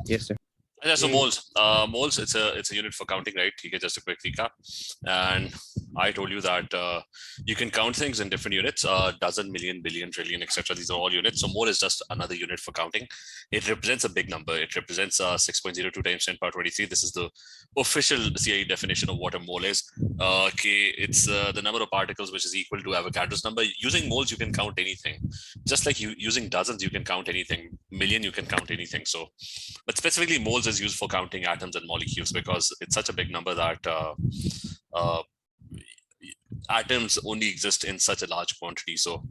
Yes, sir. Yeah, so moles, it's a unit for counting, right? Okay, just a quick recap. And I told you that you can count things in different units, dozen, million, billion, trillion, etc. These are all units. So mole is just another unit for counting. It represents a big number. It represents 6.02 times 10 power 23. This is the official CIE definition of what a mole is. Okay, it's the number of particles which is equal to Avogadro's number. Using moles, you can count anything. Just like using dozens, you can count anything. Million, you can count anything. So, but specifically moles is used for counting atoms and molecules because it's such a big number that atoms only exist in such a large quantity. So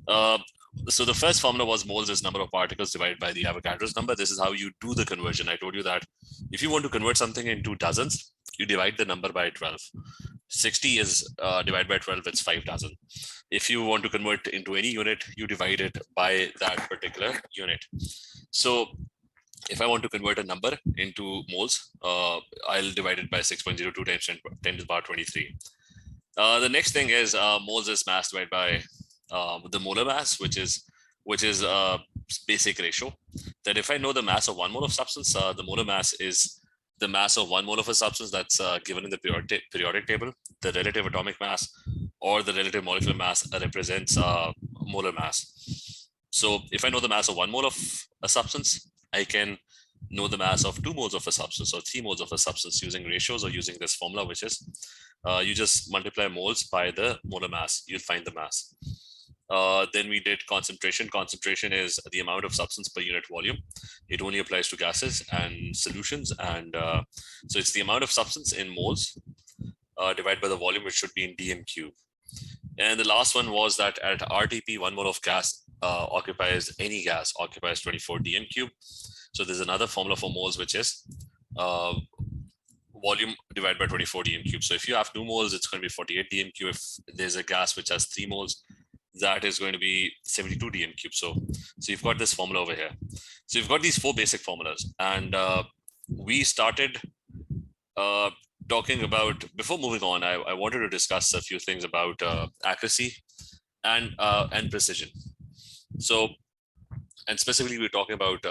the first formula was moles is number of particles divided by the Avogadro's number. This is how you do the conversion. I told you that if you want to convert something into dozens, you divide the number by 12. 60 is divided by 12, it's 5 dozen. If you want to convert into any unit, you divide it by that particular unit. So if I want to convert a number into moles, I'll divide it by 6.02 times 10 to the power 23. The next thing is moles is mass divided by the molar mass, which is a basic ratio. That if I know the mass of 1 mole of substance, the molar mass is the mass of 1 mole of a substance that's given in the periodic table. The relative atomic mass or the relative molecular mass represents molar mass. So if I know the mass of 1 mole of a substance, I can know the mass of 2 moles of a substance or 3 moles of a substance using ratios or using this formula, which is you just multiply moles by the molar mass, you'll find the mass. Then we did concentration. Concentration is the amount of substance per unit volume. It only applies to gases and solutions. And so it's the amount of substance in moles divided by the volume, which should be in dm cube. And the last one was that at RTP, 1 mole of gas occupies 24 dm cube. So there's another formula for moles, which is volume divided by 24 dm cube. So if you have 2 moles, it's going to be 48 dm cube. If there's a gas which has 3 moles, that is going to be 72 dm cube. So you've got this formula over here. So you've got these 4 basic formulas. And we started talking about, before moving on, I wanted to discuss a few things about accuracy and precision. So, and specifically, we're talking about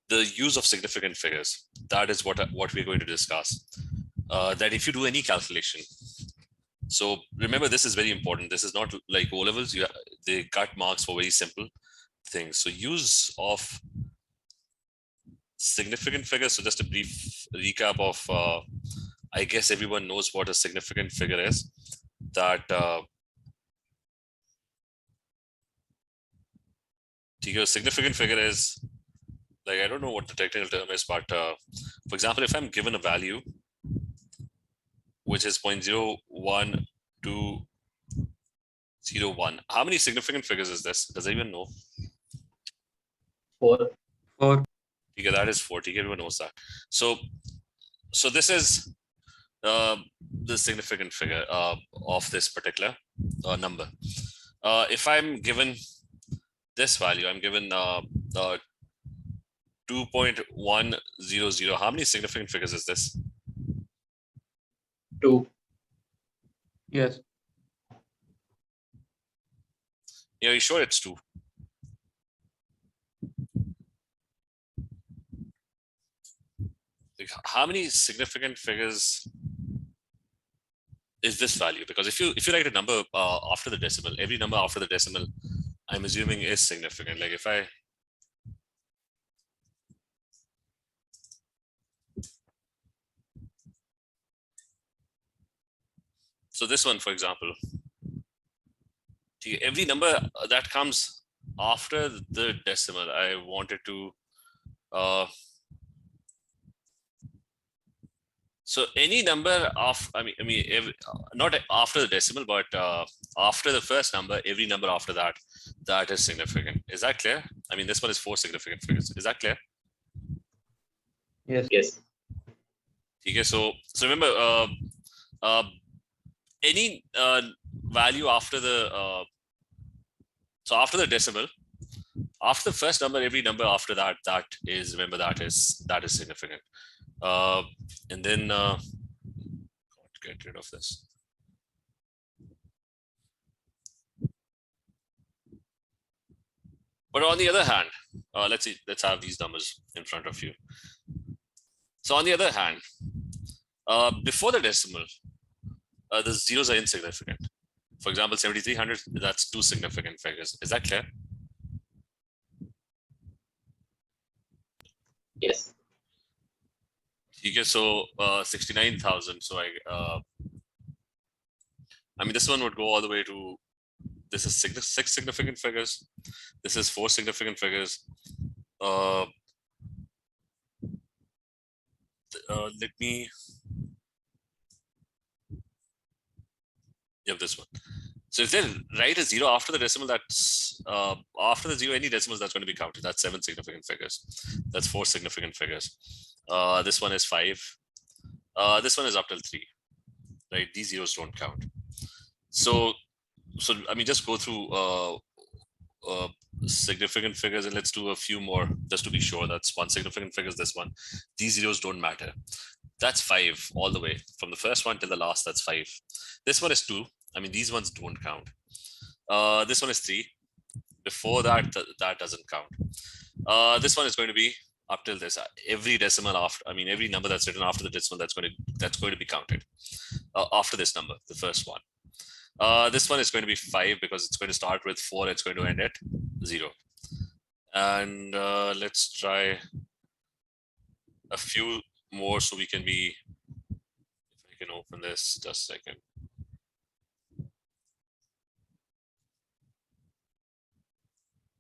the use of significant figures. That is what we're going to discuss. That if you do any calculation, so remember, this is very important. This is not like O levels. They cut marks for very simple things. So use of significant figures. So just a brief recap of, I guess everyone knows what a significant figure is. That significant figure is, like, I don't know what the technical term is, but for example, if I'm given a value which is 0.01201, how many significant figures is this? Does anyone know? 4. Okay, that is 4. Everyone knows that. So this is the significant figure of this particular number. If I'm given this value, I'm given 2.100. How many significant figures is this? 2. Yes. Yeah, are you sure it's 2? Like, how many significant figures is this value? Because if you write a number after the decimal, every number after the decimal, I'm assuming is significant. Like if I so this one, for example, every number that comes after the decimal, I wanted to so any number of, not after the decimal, but after the first number, every number after that is significant. Is that clear? I mean, this one is 4 significant figures. Is that clear? Yes. Yes. Okay, so remember, any value after the so after the decimal, after the first number, every number after that is, remember, that is significant. And then get rid of this. But on the other hand, let's have these numbers in front of you. So on the other hand, before the decimal, the zeros are insignificant. For example, 7,300, that's two significant figures. Is that clear? Yes. Okay, so 69,000. So I mean, this one would go all the way to, this is six significant figures. This is four significant figures. Let me, this one. So if they write a zero after the decimal, that's after the zero, any decimals that's going to be counted. That's seven significant figures. That's four significant figures. This one is five. This one is up till three, right? These zeros don't count. So I mean, just go through significant figures and let's do a few more just to be sure. That's one significant figure is this one. These zeros don't matter. That's five all the way from the first one till the last. That's five. This one is two. I mean, these ones don't count. This one is three. Before that, that doesn't count. This one is going to be up till this. Every decimal after, I mean, every number that's written after the decimal, that's going to be counted after this number, the first one. This one is going to be five because it's going to start with four. It's going to end at zero. And let's try a few more so we can be, if I can open this just a second.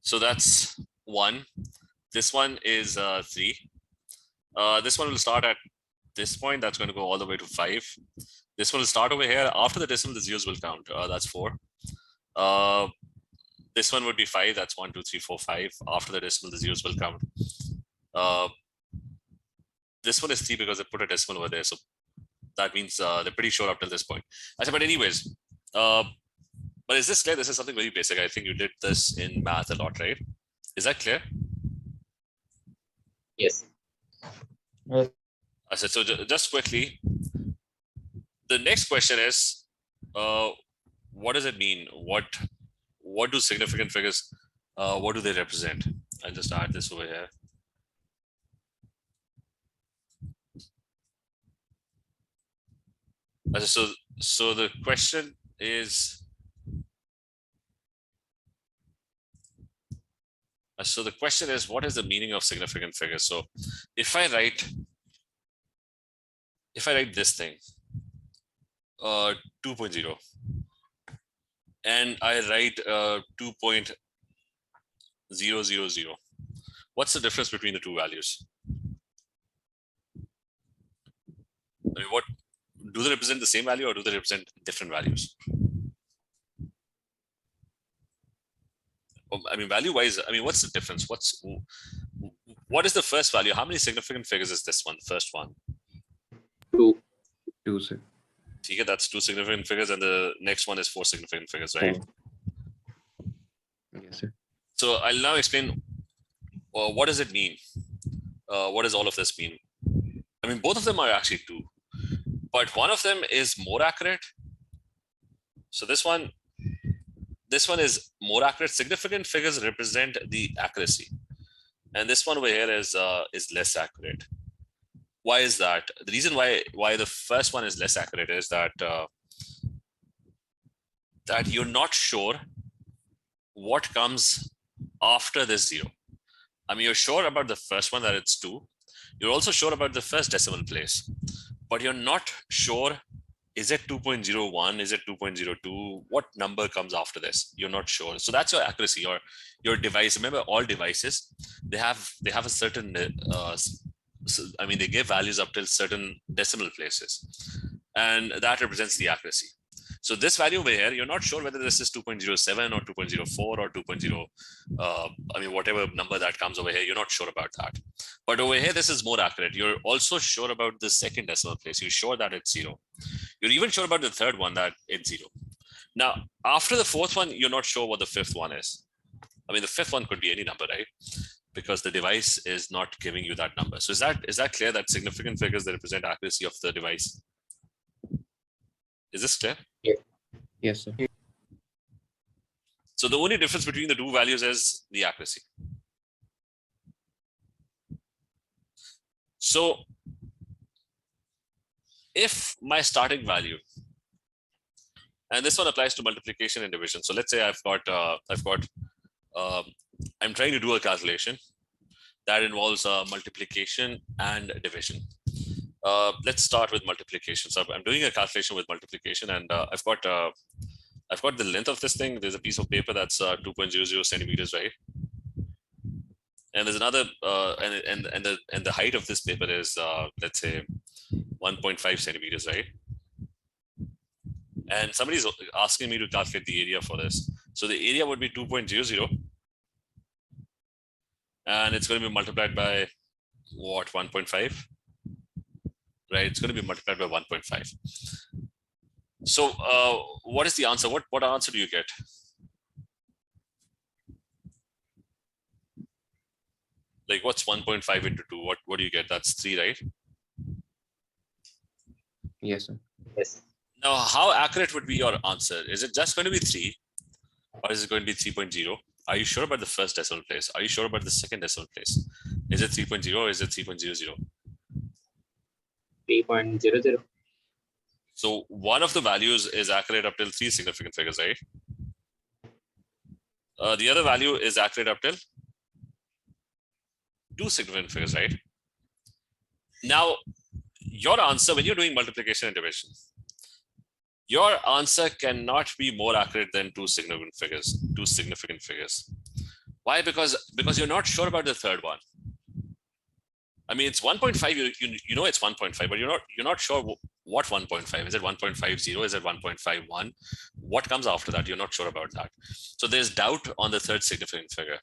So that's one. This one is three. This one will start at this point. That's going to go all the way to five. This one will start over here. After the decimal, the zeros will count. That's four. This one would be five. That's 1, 2, 3, 4, 5. After the decimal, the zeros will count. This one is three because they put a decimal over there. So that means they're pretty sure up till this point. I said, but anyways, but is this clear? This is something very basic. I think you did this in math a lot, right? Is that clear? Yes. Yes. I said, so just quickly, the next question is, what does it mean? What do significant figures, what do they represent? I'll just add this over here. So the question is, what is the meaning of significant figures? So if I write this thing, 2.0, and I write 2.000, what's the difference between the two values? I mean, what do they represent? The same value or do they represent different values? I mean, value wise, I mean, what's the difference? What is the first value? How many significant figures is this one? The first one? Two. Two, sir. Okay, that's two significant figures, and the next one is four significant figures, right? Yes, sir. So I'll now explain what does it mean? What does all of this mean? I mean, both of them are actually two, but one of them is more accurate. So this one is more accurate. Significant figures represent the accuracy, and this one over here is less accurate. Why is that? The reason why the first one is less accurate is that that you're not sure what comes after this zero. I mean, you're sure about the first one that it's two. You're also sure about the first decimal place, but you're not sure, is it 2.01? Is it 2.02? What number comes after this? You're not sure. So that's your accuracy, your device. Remember, all devices, they have a certain, I mean, they give values up till certain decimal places, and that represents the accuracy. So this value over here, you're not sure whether this is 2.07 or 2.04 or 2.0, I mean, whatever number that comes over here, you're not sure about that. But over here, this is more accurate. You're also sure about the second decimal place. You're sure that it's zero. You're even sure about the third one, that it's zero. Now, after the fourth one, you're not sure what the fifth one is. I mean, the fifth one could be any number, right? Because the device is not giving you that number. So is that clear, that significant figures that represent accuracy of the device? Is this clear? Yes, sir. So the only difference between the two values is the accuracy. So if my starting value, and this one applies to multiplication and division. So let's say I'm trying to do a calculation that involves multiplication and division. Let's start with multiplication. So I'm doing a calculation with multiplication, and I've got the length of this thing. There's a piece of paper that's 2.00 centimeters, right? And there's another, and the height of this paper is let's say 1.5 centimeters, right? And somebody's asking me to calculate the area for this. So the area would be 2.00, and it's going to be multiplied by what, 1.5, right? It's going to be multiplied by 1.5. So what is the answer? What answer do you get? Like, what's 1.5 into 2? What do you get? That's 3, right? Yes, sir. Yes. Now, how accurate would be your answer? Is it just going to be 3, or is it going to be 3.0? Are you sure about the first decimal place? Are you sure about the second decimal place? Is it 3.0 or is it 3.00? 3.00. So one of the values is accurate up till 3 significant figures, right? The other value is accurate up till 2 significant figures, right? Now, your answer when you're doing multiplication and division, your answer cannot be more accurate than 2 significant figures. Why? Because you're not sure about the third one. I mean, it's 1.5. You know it's 1.5, but you're not sure what 1.5 is. It 1.50? Is it 1.51? What comes after that? You're not sure about that. So there's doubt on the third significant figure.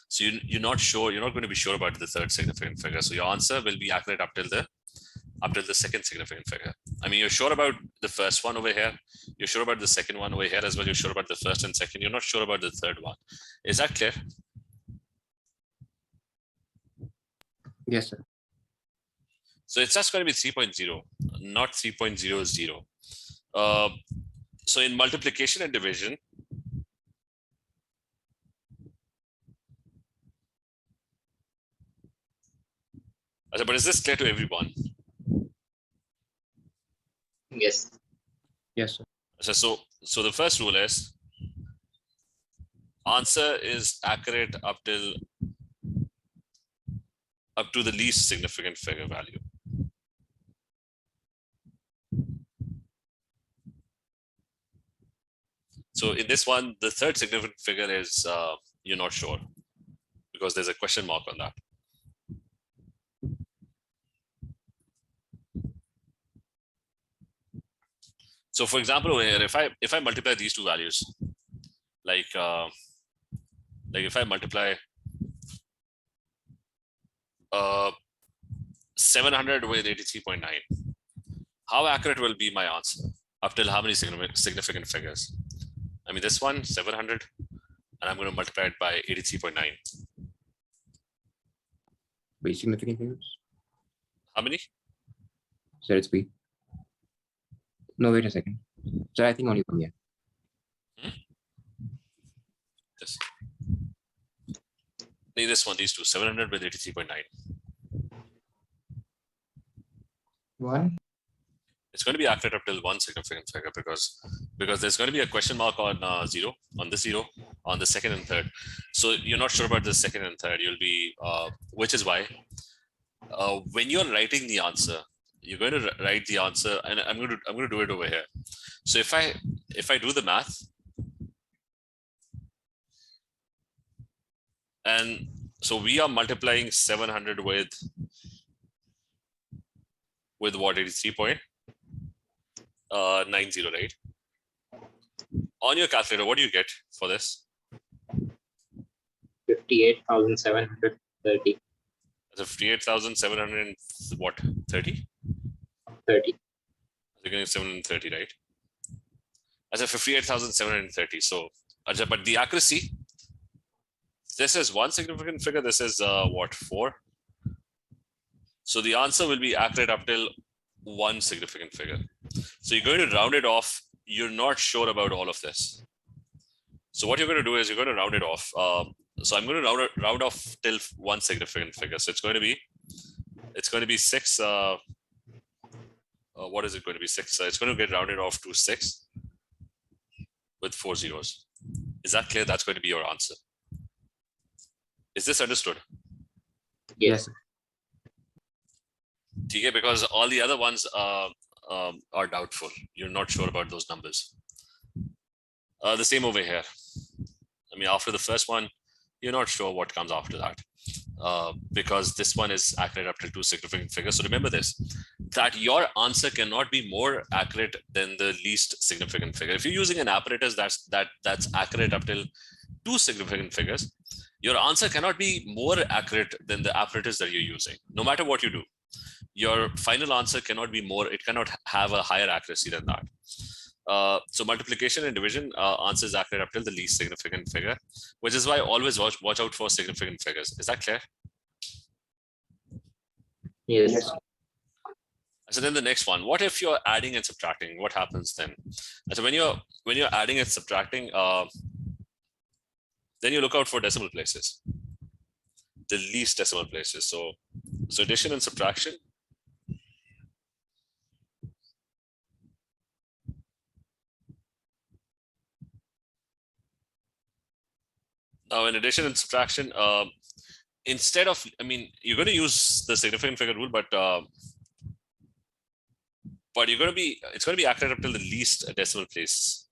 So you're not sure. You're not going to be sure about the third significant figure. So your answer will be accurate up till the second significant figure. I mean, you're sure about the first one over here. You're sure about the second one over here as well. You're sure about the first and second. You're not sure about the third one. Is that clear? Yes, sir. So it's just going to be 3.0, not 3.00. So in multiplication and division, but is this clear to everyone? Yes. Yes, sir. So the first rule is answer is accurate up to the least significant figure value. So in this one, the third significant figure is you're not sure because there's a question mark on that. So for example, over here, if I multiply these two values, like if I multiply 700 with 83.9, how accurate will be my answer up till how many significant figures? I mean, this one 700, and I'm going to multiply it by 83.9. Wait, significant figures? How many? Sir, it's B. No, wait a second. Sir, I think only one, yeah. Yes. This one, these two, 700 with 83.9. One? It's going to be accurate up till 1 significant figure because there's going to be a question mark on 0, on the 0, on the second and third. So you're not sure about the second and third. You'll be, which is why when you're writing the answer, you're going to write the answer, and I'm going to do it over here. So if I do the math, and so we are multiplying 700 with what, 83.90, right? On your calculator, what do you get for this? 58,730. So 58,700 what? 30? 30. You're getting 730, right? As a 58,730. So, but the accuracy, this is 1 significant figure. This is what, 4? So the answer will be accurate up till 1 significant figure. So you're going to round it off. You're not sure about all of this. So what you're going to do is you're going to round it off. So I'm going to round off till one significant figure. So it's going to be 6. What is it going to be? 6. It's going to get rounded off to 6 with 4 zeros. Is that clear? That's going to be your answer. Is this understood? Yes. Okay, because all the other ones are doubtful. You're not sure about those numbers. The same over here. I mean, after the first one, you're not sure what comes after that. Because this one is accurate up to 2 significant figures. So remember this, that your answer cannot be more accurate than the least significant figure. If you're using an apparatus that's accurate up till 2 significant figures, your answer cannot be more accurate than the apparatus that you're using. No matter what you do, your final answer cannot be more, it cannot have a higher accuracy than that. So multiplication and division answers accurate up till the least significant figure, which is why always watch out for significant figures. Is that clear? Yes. So then the next one, what if you're adding and subtracting? What happens then? And so when you're adding and subtracting, then you look out for decimal places, the least decimal places. So addition and subtraction. Now in addition and subtraction, instead of, I mean, you're going to use the significant figure rule, but it's going to be accurate up till the least decimal place.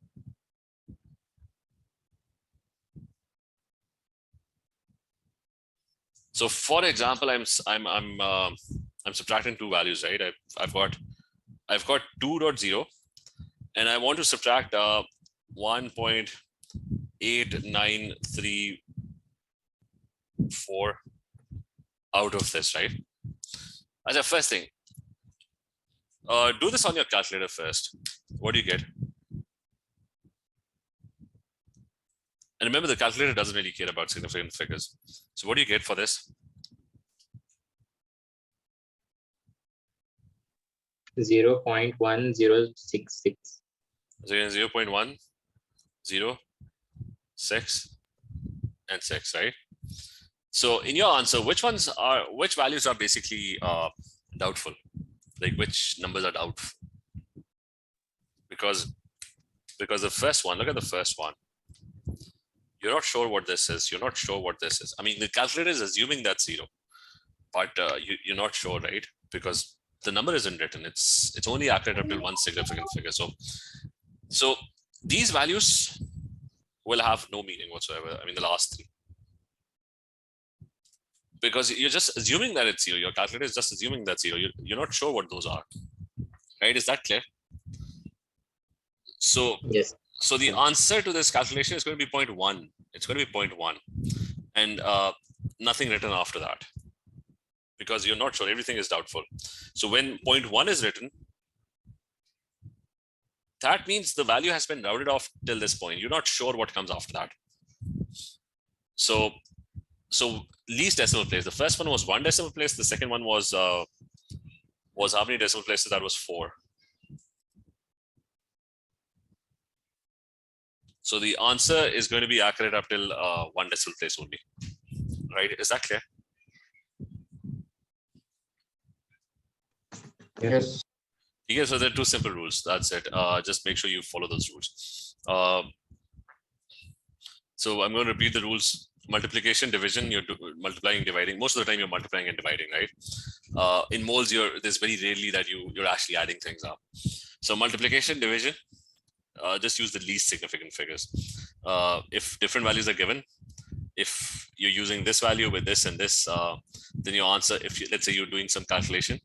So for example, I'm subtracting 2 values, right? I've got 2.0 and I want to subtract 1.8934 out of this, right? As a first thing, do this on your calculator first. What do you get? And remember, the calculator doesn't really care about significant figures. So what do you get for this? 0.1066. So again, 0.106 and 6, right? So in your answer, which values are basically doubtful? Like which numbers are doubtful? Because the first one, look at the first one. You're not sure what this is. You're not sure what this is. I mean, the calculator is assuming that's 0, but you're not sure, right? Because the number isn't written. It's only accurate up till 1 significant figure. So these values will have no meaning whatsoever. I mean, the last 3. Because you're just assuming that it's 0. Your calculator is just assuming that's 0. You're not sure what those are, right? Is that clear? So Yes. So the answer to this calculation is going to be 0.1. It's going to be 0.1 and nothing written after that because you're not sure. Everything is doubtful. So when 0.1 is written, that means the value has been rounded off till this point. You're not sure what comes after that. So least decimal place. The first one was 1 decimal place. The second one was how many decimal places? That was 4. So the answer is going to be accurate up till 1 decimal place only, right? Is that clear? Yes. Okay, so there are 2 simple rules. That's it. Just make sure you follow those rules. So I'm going to repeat the rules. Multiplication, division, you're multiplying, dividing. Most of the time you're multiplying and dividing, right? In moles, there's very rarely that you're actually adding things up. So multiplication, division, just use the least significant figures. If different values are given, if you're using this value with this and this, then your answer, let's say you're doing some calculation,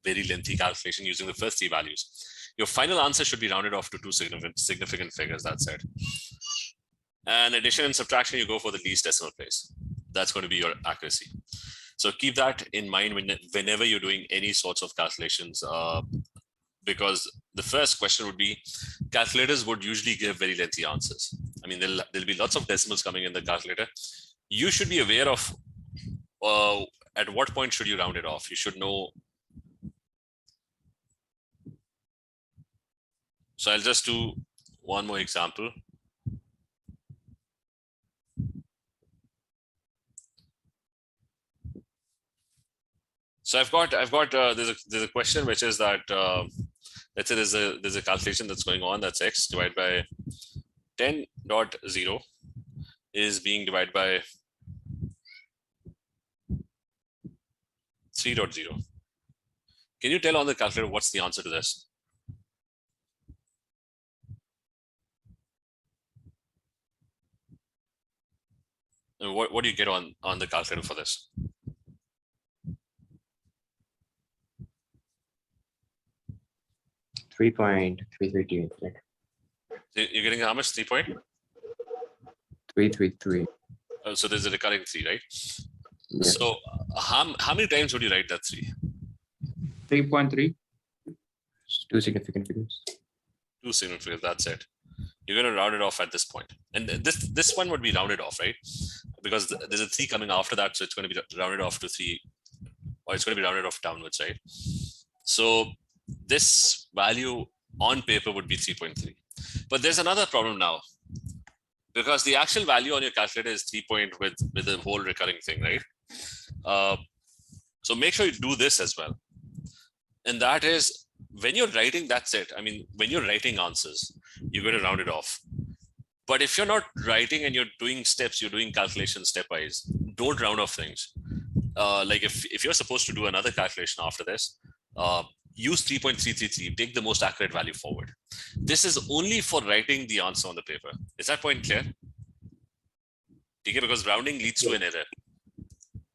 very lengthy calculation using the first 3 values, your final answer should be rounded off to 2 significant figures. That's it. And addition and subtraction, you go for the least decimal place. That's going to be your accuracy. So keep that in mind whenever you're doing any sorts of calculations, because the first question would be, calculators would usually give very lengthy answers. I mean, there'll be lots of decimals coming in the calculator. You should be aware of at what point should you round it off. You should know. So I'll just do one more example. So I've got there's a question which is that let's say there's a calculation that's going on, that's x divided by 10.0 is being divided by 3.0. Can you tell on the calculator what's the answer to this? And what do you get on the calculator for this? $3.332. You're getting how much? 3 point? 333. So there's a recurring 3, right? Yes. So how many times would you write that 3? 3.3. Two significant figures. 2 significant figures, that's it. You're going to round it off at this point. And this one would be rounded off, right? Because there's a 3 coming after that, so it's going to be rounded off to 3, or it's going to be rounded off downwards, right? So this value on paper would be 3.3. But there's another problem now, because the actual value on your calculator is 3 point with the whole recurring thing, right? So make sure you do this as well. And that is, when you're writing, that's it. I mean, when you're writing answers, you're going to round it off. But if you're not writing and you're doing steps, you're doing calculations stepwise, don't round off things. Like if you're supposed to do another calculation after this, use 3.333, take the most accurate value forward. This is only for writing the answer on the paper. Is that point clear? Okay, because rounding leads to an error.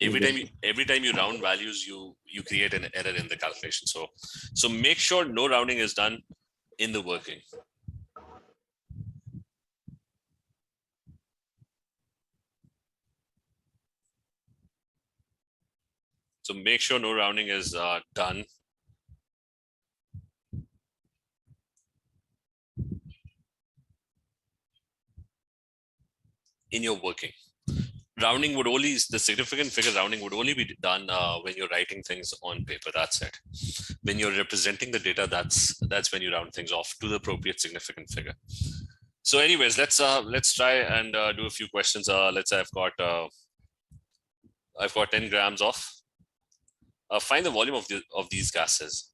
Every time you round values, you create an error in the calculation. So make sure no rounding is done in the working. So make sure no rounding is done. In your working. Rounding would only, the significant figure rounding would only be done when you're writing things on paper, that's it. When you're representing the data, that's when you round things off to the appropriate significant figure. So anyways, let's try and do a few questions. Let's say I've got 10 grams of, find the volume of these gases.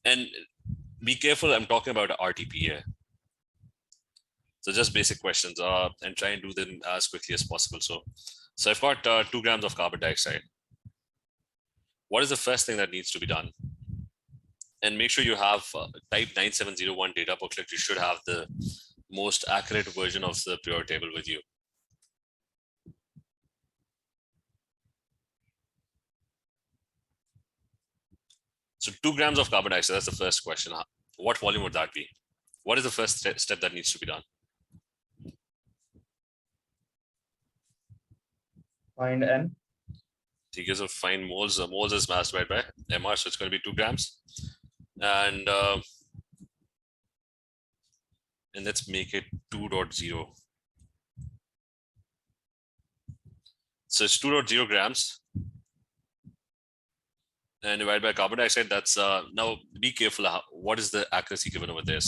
And be careful, I'm talking about RTP here. So just basic questions and try and do them as quickly as possible. So I've got 2 grams of carbon dioxide. What is the first thing that needs to be done? And make sure you have type 9701 data booklet. You should have the most accurate version of the periodic table with you. So 2 grams of carbon dioxide, that's the first question. What volume would that be? What is the first step that needs to be done? Find N. Okay, so find moles. Moles is mass divided by MR, so it's going to be 2 grams. And let's make it 2.0. So it's 2.0 grams. And divided by carbon dioxide, that's now be careful. What is the accuracy given over there?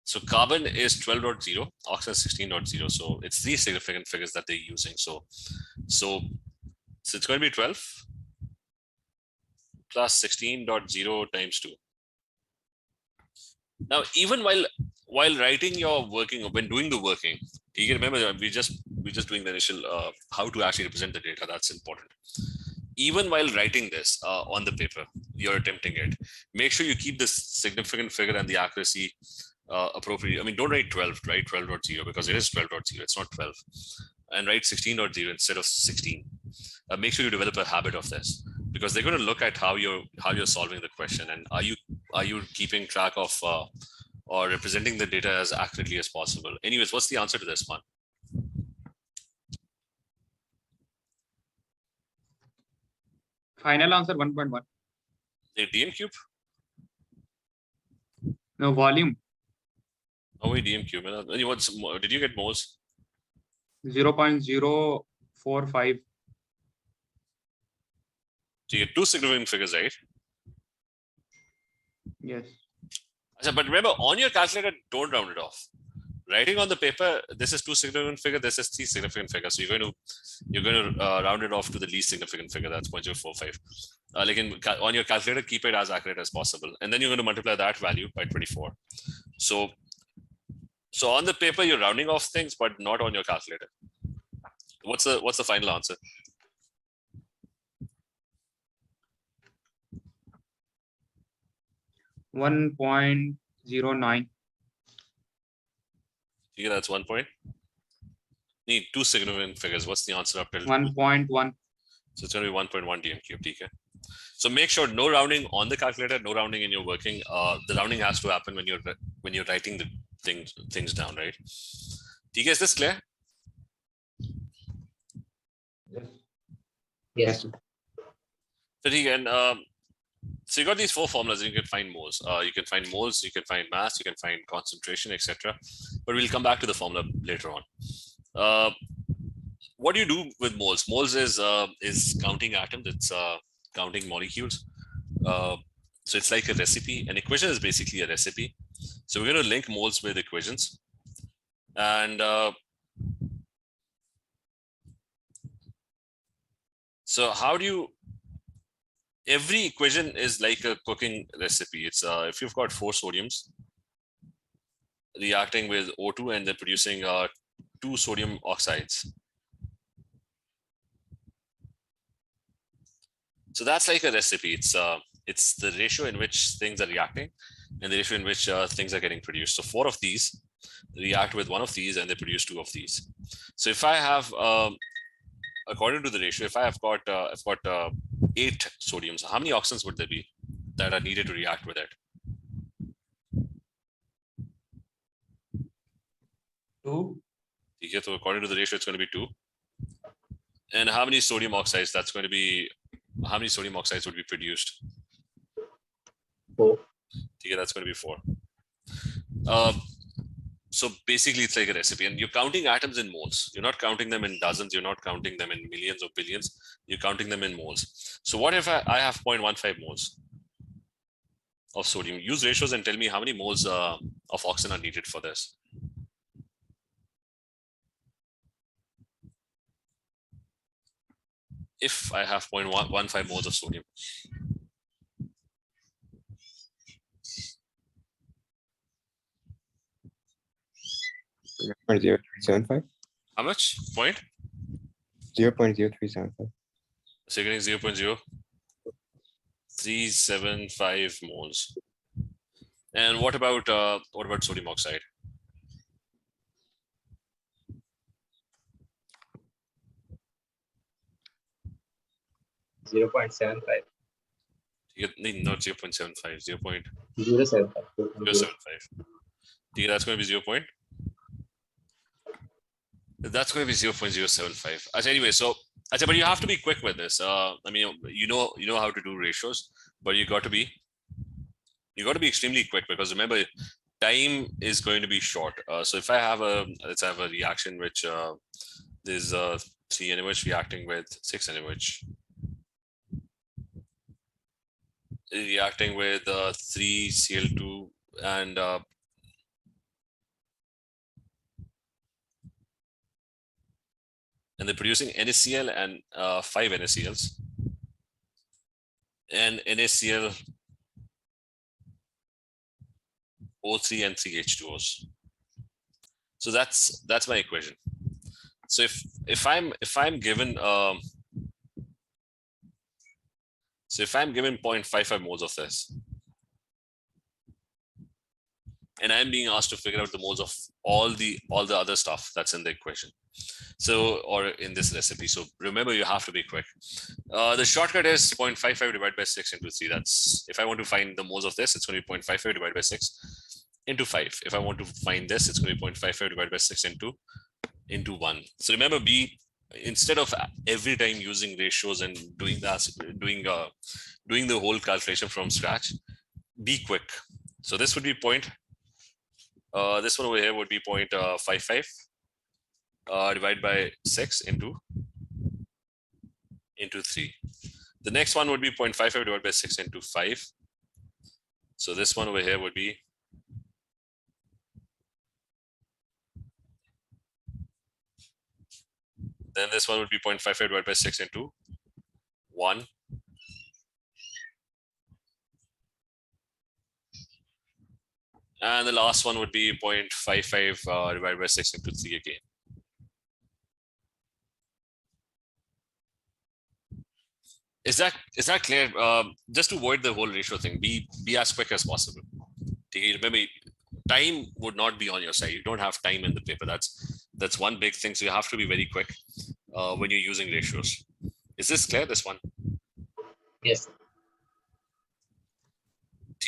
So carbon is 12.0, oxygen 16.0. So it's 3 significant figures that they're using. So it's going to be 12 plus 16.0 times 2. Now, even while writing your working, when doing the working, you can remember that we're just doing the initial how to actually represent the data. That's important. Even while writing this on the paper, you're attempting it. Make sure you keep this significant figure and the accuracy appropriate. I mean, don't write 12, right? 12.0 because it is 12.0. It's not 12. And write 16.0 instead of 16. Make sure you develop a habit of this because they're going to look at how you're solving the question and are you keeping track of or representing the data as accurately as possible. Anyways, what's the answer to this one? Final answer 1.1. The dm cube? No, volume. Oh wait, dm cube. Did you get moles? 0.045. So you get 2 significant figures, right? Yes. But remember, on your calculator, don't round it off. writing on the paper, this is 2 significant figure, this is 3 significant figure. So you're going to round it off to the least significant figure. That's 0.045. On your calculator, keep it as accurate as possible, and then you're going to multiply that value by 24. So on the paper, you're rounding off things, but not on your calculator. What's the final answer? $1.09. Yeah, that's 1 point. Need 2 significant figures. What's the answer up till 1.1. So it's going to be 1.1 dm cube. Okay. So make sure no rounding on the calculator, no rounding in your working. The rounding has to happen when you're writing the things down, right? TK, is this clear? Yes. So TK, and so you got these 4 formulas, and you can find moles. You can find moles, you can find mass, you can find concentration, etc. But we'll come back to the formula later on. What do you do with moles? Moles is counting atoms. It's counting molecules. So it's like a recipe. An equation is basically a recipe. So we're going to link moles with equations. And so how do you, every equation is like a cooking recipe. It's if you've got 4 sodiums reacting with O2 and then producing 2 sodium oxides. So that's like a recipe. It's the ratio in which things are reacting and the ratio in which things are getting produced. So 4 of these react with 1 of these and they produce 2 of these. So if I have, according to the ratio, if I've got 8 sodiums, how many oxygens would there be that are needed to react with it? 2. Okay, so according to the ratio, it's going to be 2. And how many sodium oxides? That's going to be, how many sodium oxides would be produced? 4. Okay, that's going to be 4. So basically, it's like a recipe, and you're counting atoms in moles. You're not counting them in dozens. You're not counting them in millions or billions. You're counting them in moles. So what if I have 0.15 moles of sodium? Use ratios and tell me how many moles of oxygen are needed for this. If I have 0.15 moles of sodium. How much? 0.0375. So you're getting 0.0375 moles. And what about sodium oxide? Zero 0.75. Not 0.75, 0.075. 0.075. Yeah, that's going to be 0. That's going to be 0.075. Anyway, so but you have to be quick with this. I mean, you know how to do ratios, but you got to be extremely quick, because remember, time is going to be short. So if I have let's have a reaction which there's 3 NaOH reacting with 6 NaOH, reacting with 3 Cl2 and they're producing NaCl and 5 NaCls and NaCl O3 and 3 H2Os. So that's my equation. So if I'm given 0.55 moles of this, and I'm being asked to figure out the moles of all the other stuff that's in the equation. So, or in this recipe. So remember, you have to be quick. The shortcut is 0.55 divided by 6 into 3. That's, if I want to find the moles of this, it's going to be 0.55 divided by 6 into 5. If I want to find this, it's going to be 0.55 divided by 6 into 1. So remember, instead of every time using ratios and doing the whole calculation from scratch, be quick. So this would be this one over here would be 0.55 divided by 6 into 3. The next one would be 0.55 divided by 6 into 5. So this one over here would be Then this one would be 0.55 divided by 6 into 1. And the last one would be 0.55 divided by 6 into 3 again. Is that clear? Just to avoid the whole ratio thing, be as quick as possible. Remember, time would not be on your side. You don't have time in the paper. That's one big thing. So you have to be very quick when you're using ratios. Is this clear? This one? Yes.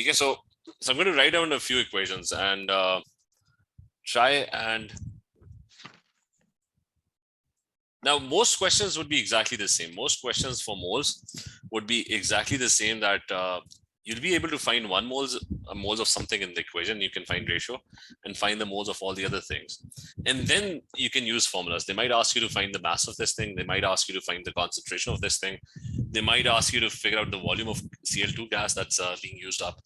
Okay, so I'm going to write down a few equations and try and. Now, most questions would be exactly the same. Most questions for moles would be exactly the same, that you'll be able to find moles of something in the equation. You can find ratio and find the moles of all the other things. And then you can use formulas. They might ask you to find the mass of this thing. They might ask you to find the concentration of this thing. They might ask you to figure out the volume of Cl2 gas that's being used up.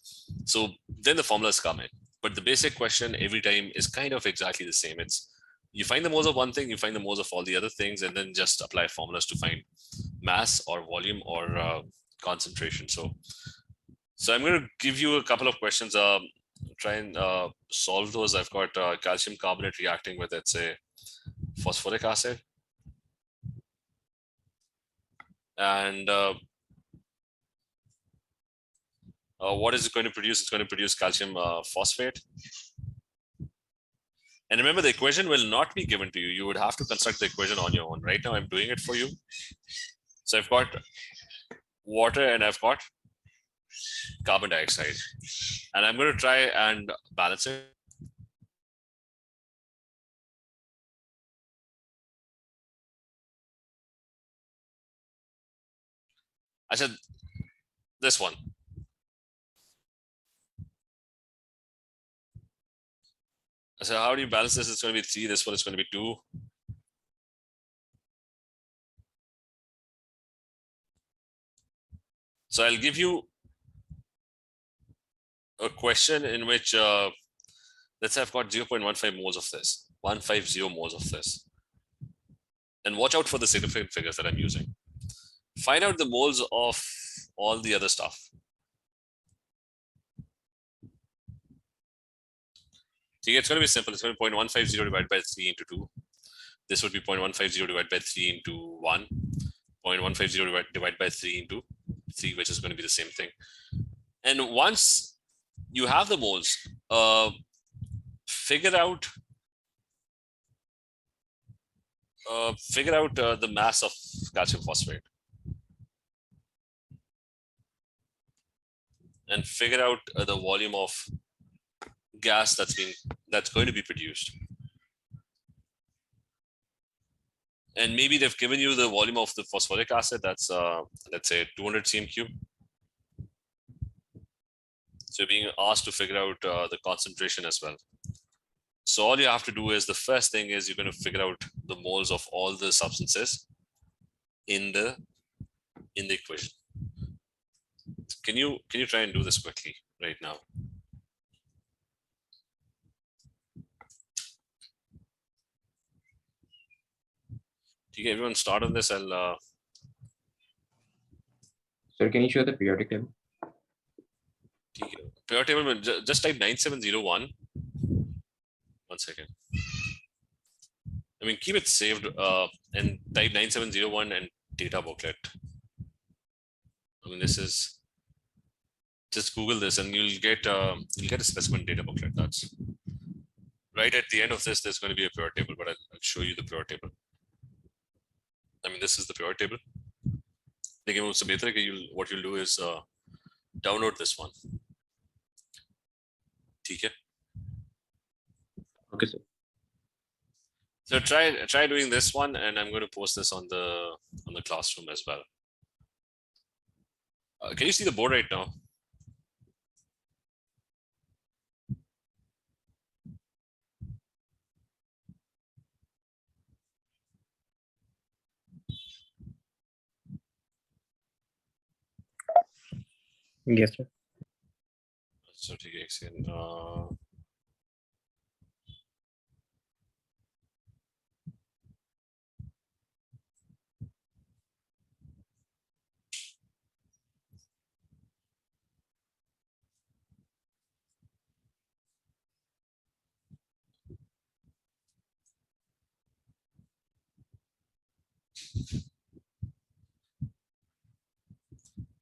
So then the formulas come in. But the basic question every time is kind of exactly the same. It's you find the moles of one thing, you find the moles of all the other things, and then just apply formulas to find mass or volume or concentration. So I'm going to give you a couple of questions. Try and solve those. I've got calcium carbonate reacting with, let's say, phosphoric acid. And what is it going to produce? It's going to produce calcium phosphate. And remember, the equation will not be given to you. You would have to construct the equation on your own. Right now, I'm doing it for you. So I've got water and I've got carbon dioxide. And I'm going to try and balance it. I said this one. I said, how do you balance this? It's going to be 3. This one is going to be 2. So I'll give you a question in which, let's say I've got 0.15 moles of this, 150 moles of this. And watch out for the significant figures that I'm using. Find out the moles of all the other stuff. It's going to be simple. It's going to be 0.150 divided by 3 into 2. This would be 0.150 divided by 3 into 1. 0.150 divided by 3 into 3, which is going to be the same thing. And once you have the moles, figure out the mass of calcium phosphate. And figure out the volume of gas that's going to be produced. And maybe they've given you the volume of the phosphoric acid. That's let's say 200 cm cube. So you're being asked to figure out the concentration as well. So all you have to do is, the first thing is, you're going to figure out the moles of all the substances in the equation. Can you try and do this quickly right now? Okay, everyone start on this. I'll. Sir, can you show the periodic table? Periodic table, just type 9701. 1 second. I mean, keep it saved and type 9701 and data booklet. I mean, this is, just Google this and you'll get a specimen data booklet. That's right at the end of this. There's going to be a periodic table, but I'll show you the periodic table. I mean, this is the periodic table. What you'll do is download this one. Okay. Okay, sir. So try doing this one, and I'm going to post this on the classroom as well. Can you see the board right now? Yes, sir. So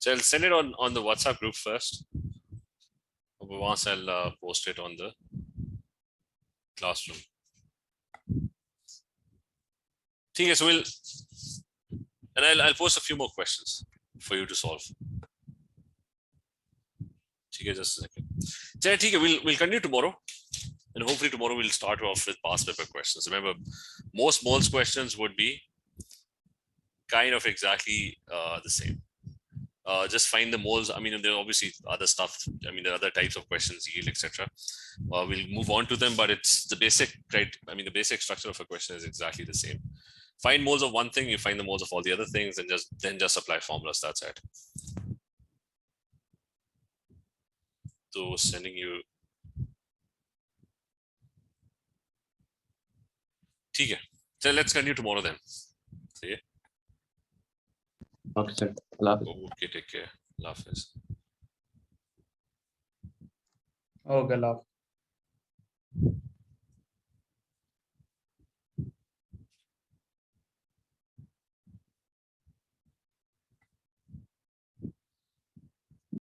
So I'll send it on the WhatsApp group first. Once I'll post it on the classroom. Okay, so I'll post a few more questions for you to solve. Okay, just a second. Okay, we'll continue tomorrow, and hopefully tomorrow we'll start off with past paper questions. Remember, most moles questions would be kind of exactly the same. Just find the moles. I mean, there are obviously other stuff. I mean, there are other types of questions, yield, etc. We'll move on to them, but it's the basic, right? I mean, the basic structure of a question is exactly the same. Find moles of one thing, you find the moles of all the other things, and then just apply formulas. That's it. So sending you. Okay. So let's continue tomorrow then. See. Okay, sir. Allah Hafiz. Okay, take care. Allah Hafiz. Okay, love.